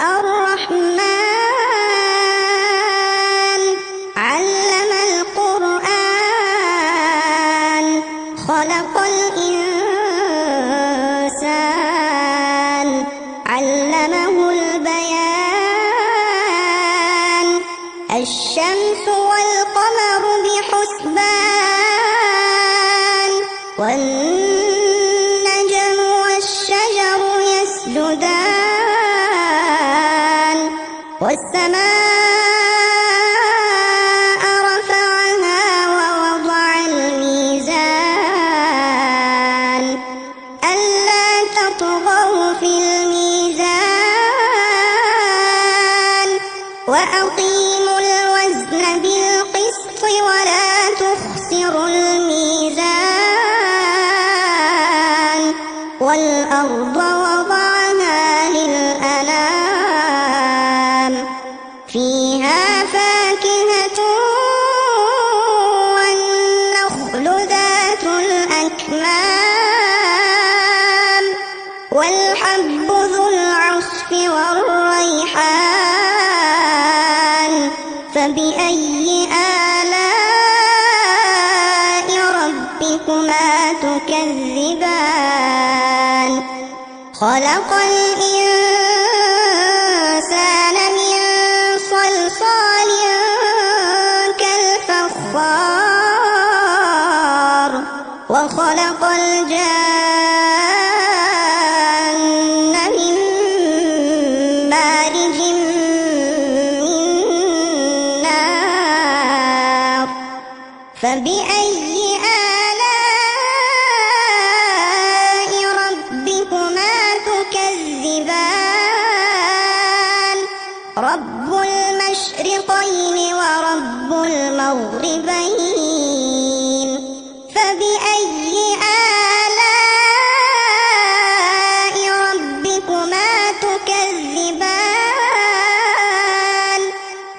الرحمن علم القرآن خلق الإنسان علمه البيان الشمس والقمر بحسبان والنجم والشجر يسجدان والسماء رفعها ووضع الميزان ألا تطغوا في الميزان وأقيموا الوزن بالقسط ولا تخسروا الميزان والأرض وضعها للأنام فيها فاكهة والنخل ذات الأكمام والحب ذو العصف والريحان فبأي آلاء ربكما تكذبان خلق الإنسان من صلصال كالفخار وخلق الجان من مارج من نار فبأي آلاء ربكما تكذبان رب المشرقين ورب المغربين فبأي آلاء ربكما تكذبان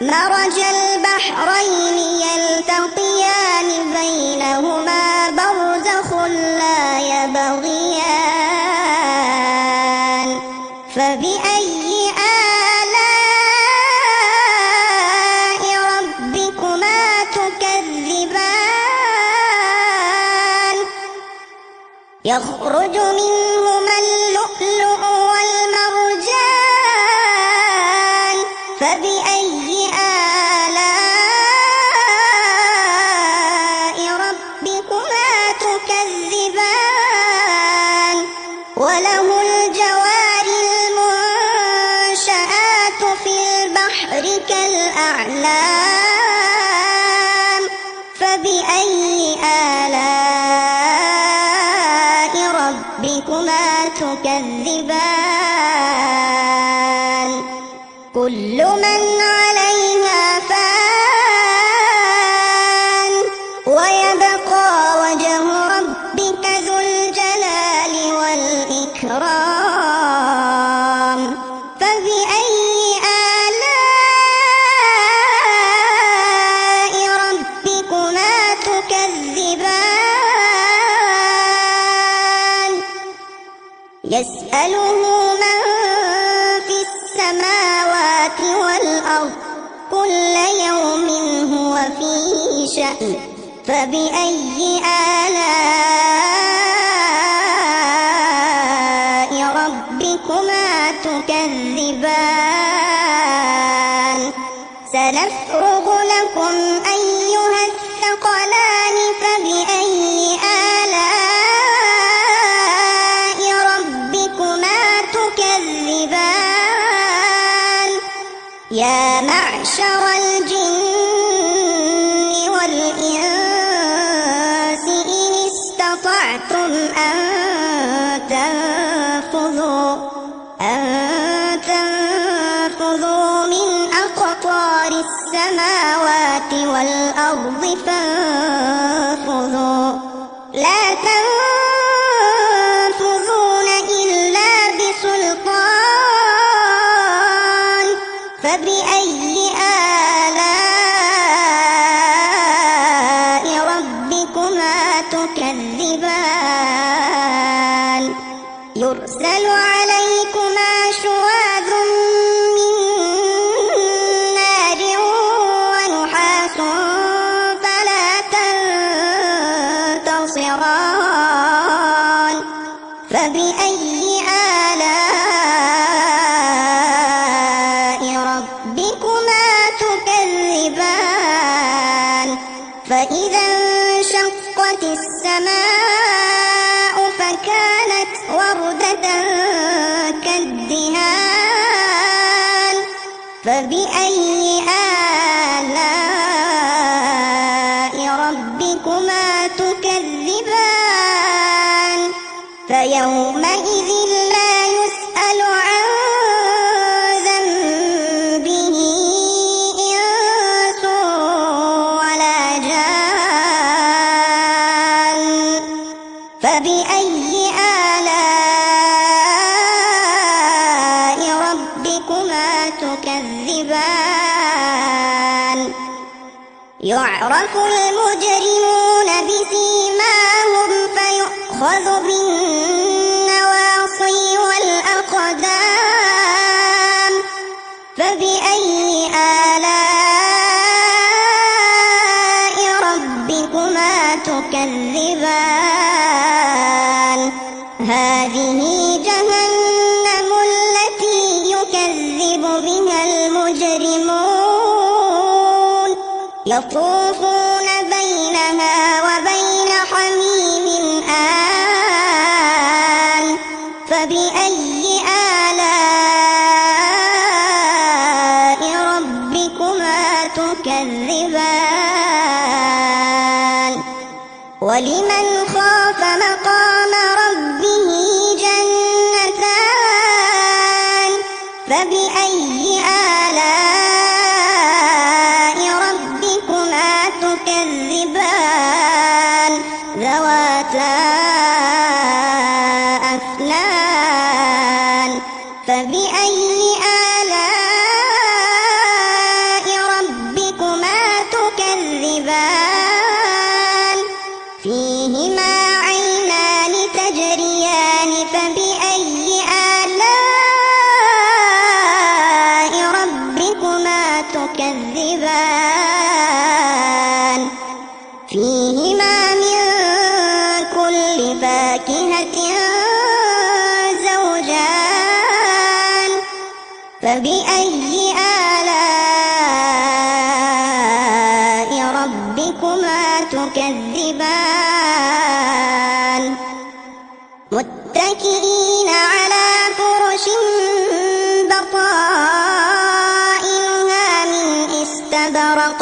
مرج البحرين يلتقيان بينهما برزخ لا يبغيان فبأي آلاء ربكما تكذبان يخرج منهما اللؤلؤ والمرجان فبأي آلاء ربكما تكذبان وله الجوار المنشآت في البحر كالأعلام فبأي آلاء ربكما تكذبان كل من عليها فان ويبقى وجه ربك ذو الجلال والإكرام فبأي آلاء ربكما تكذبان يسأله من في السماوات والأرض كل يوم هو في شأن فبأي آلاء ربكما تكذبان سنفرغ لكم أيها الثقلان فبأي آلاء ربكما تكذبان يا معشر الجن والإنس إن استطعتم أن تنفذوا من أقطار السماوات والأرض فانفذوا لا تنفذون إلا بسلطان فبأي آلاء ربكما تكذبان يرسل عليكما شواظ من فإذا انشقت السماء فكانت وردة كالدهان فبأي آلاء ربكما تكذبان فيومئذ لا يسأل عن ذنبه إنس ولا جان فبأي آلاء ربكما تكذبان يعرف المجرمون بسيماهم فيؤخذ بالنواصي والأقدام فبأي آلاء ربكما تكذبان هذه جهنم التي يكذب بها المجرمون يطوفون بينها وبين حميم آن فبأي آلاء ربكما تكذبان ولمن خاف مقام ربه جنتان فبأي آلاء ربكما تكذبان ذواتا أفنان فبأي آلاء ربكما تكذبان فيهما عينان تجريان فبأي آلاء ربكما تكذبان فيهما من كل فاكهة زوجان فبأي آلاء ربكما تكذبان متكئين على فرش بطائنها من استبرق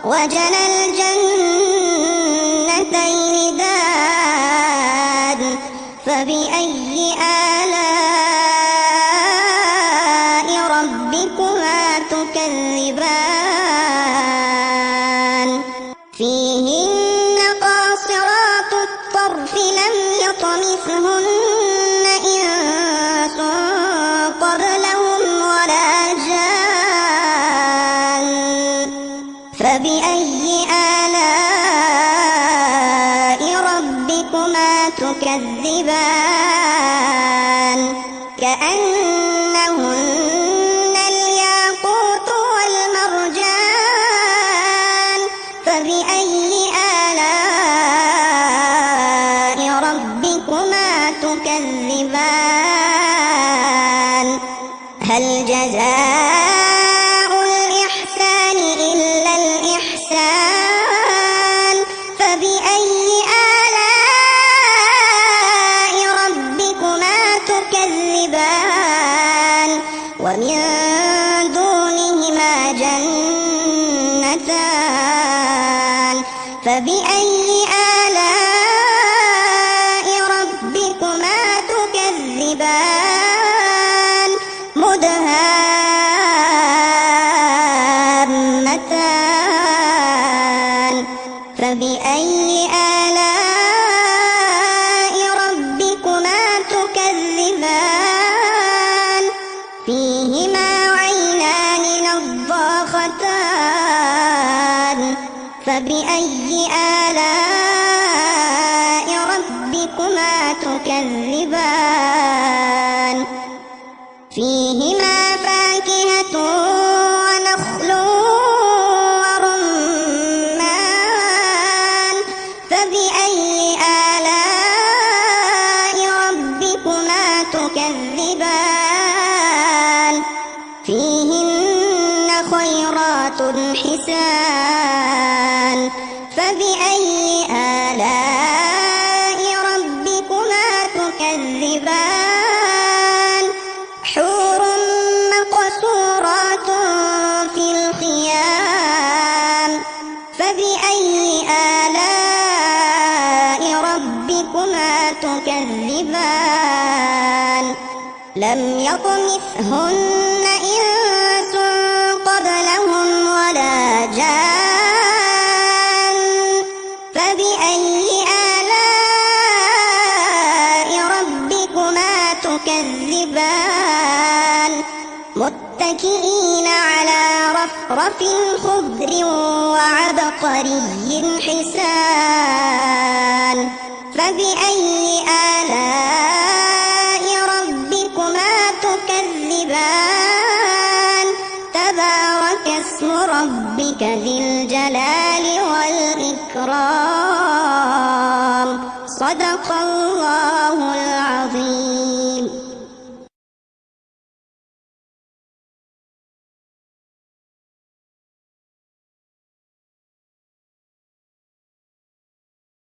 وجنى الجنتين دان فبأي آلاء ربكما تكذبان فيهن قاصرات الطرف لم يطمثهن إنس قبلهم ولا جان فبأي آلاء ربكما تكذبان كأنهن الياقوت والمرجان فبأي آلاء ربكما تكذبان هل جزاء الإحسان إلا الإحسان فبأي آلاء ربكما تكذبان ومن دونهما جنتان فبأي آلاء ربكما تكذبان مدهامتان فبأي آلاء ربكما تكذبان فيهما عينان نضاختان فبأي آلاء ربكما تكذبان فيهما فاكهة ونخل ورمان فبأي آلاء ربكما تكذبان فيهن خيرات حسان فبأي آلاء ربكما تكذبان حور مقصورات في الخيام فبأي آلاء ربكما تكذبان لم يطمثهن إنس قبلهم ولا جان فبأي آلاء ربكما تكذبان متكئين على رفرف خضر وعبقري حسان فبأي آلاء ربكما تكذبان تبارك اسم ربك ذي الجلال والإكرام صدق الله العظيم.